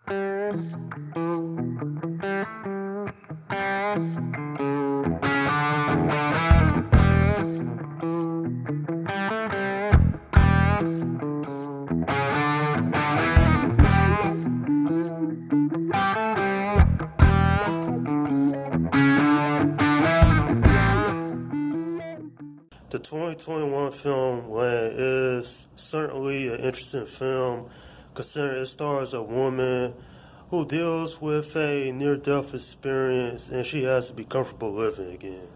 The 2021 film Land is certainly an interesting film considering it stars a woman who deals with a near-death experience and she has to be comfortable living again.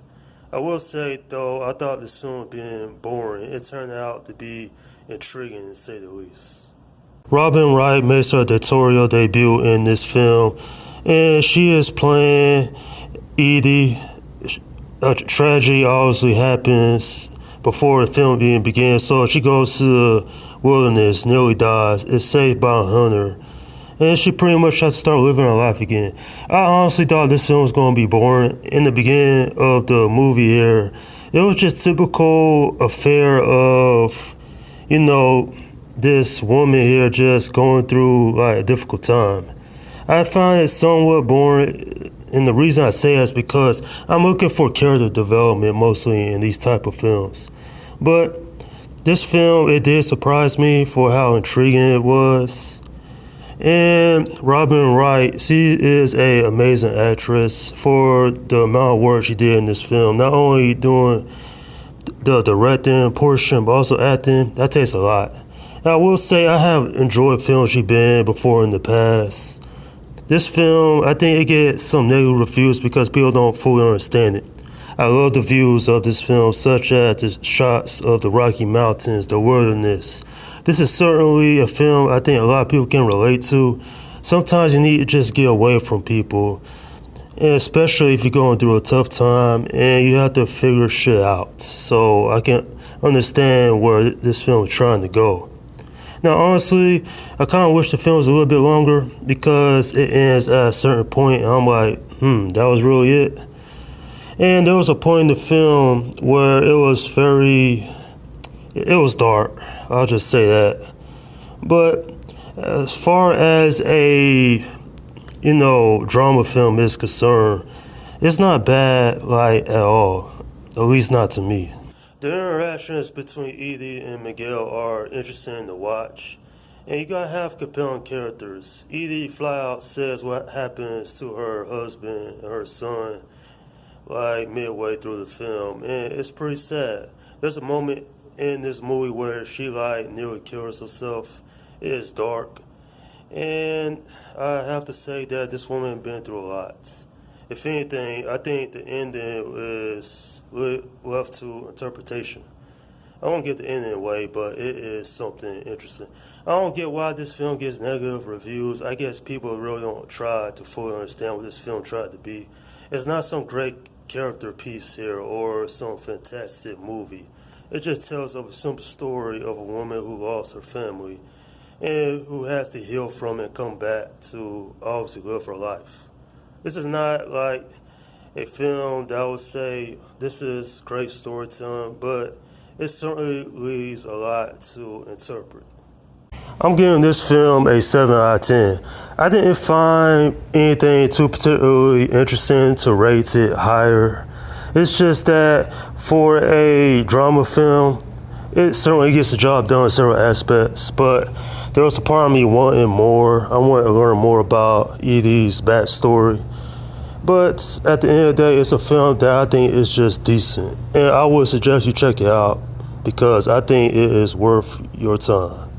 I will say though, I thought this film being boring. It turned out to be intriguing to say the least. Robin Wright makes her directorial debut in this film and she is playing Edie. A tragedy obviously happens before the film even begins. So she goes to the wilderness, nearly dies, is saved by a hunter, and she pretty much has to start living her life again. I honestly thought this film was going to be boring. In the beginning of the movie here, it was just typical affair of, this woman here just going through like a difficult time. I find it somewhat boring. And the reason I say that is because I'm looking for character development mostly in these type of films. But this film, it did surprise me for how intriguing it was. And Robin Wright, she is an amazing actress for the amount of work she did in this film. Not only doing the directing portion, but also acting. That takes a lot. And I will say I have enjoyed films she's been in before in the past. This film, I think it gets some negative reviews because people don't fully understand it. I love the views of this film, such as the shots of the Rocky Mountains, the wilderness. This is certainly a film I think a lot of people can relate to. Sometimes you need to just get away from people, and especially if you're going through a tough time and you have to figure shit out. So I can understand where this film is trying to go. Now, honestly, I kind of wish the film was a little bit longer because it ends at a certain point, and I'm like, that was really it. And there was a point in the film where it was dark. I'll just say that. But as far as a, drama film is concerned, it's not bad, like, at all. At least not to me. The interactions between Edie and Miguel are interesting to watch, and you gotta have compelling characters. Edie flat out says what happens to her husband and her son, like midway through the film, and it's pretty sad. There's a moment in this movie where she nearly kills herself. It is dark, and I have to say that this woman been through a lot. If anything, I think the ending is left to interpretation. I won't get the ending away, but it is something interesting. I don't get why this film gets negative reviews. I guess people really don't try to fully understand what this film tried to be. It's not some great character piece here or some fantastic movie. It just tells of a simple story of a woman who lost her family and who has to heal from it and come back to obviously live her life. This is not like a film that I would say this is great storytelling, but it certainly leaves a lot to interpret. I'm giving this film a 7 out of 10. I didn't find anything too particularly interesting to rate it higher. It's just that for a drama film, it certainly gets the job done in several aspects, but there was a part of me wanting more. I wanted to learn more about Edie's backstory. But at the end of the day, it's a film that I think is just decent. And I would suggest you check it out because I think it is worth your time.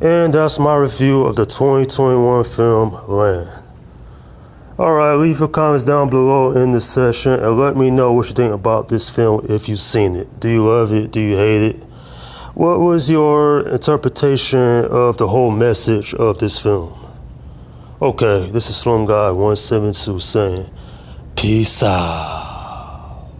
And that's my review of the 2021 film Land. Alright, leave your comments down below in the section and let me know what you think about this film if you've seen it. Do you love it? Do you hate it? What was your interpretation of the whole message of this film? Okay, this is Slum Guy 172 saying, peace out.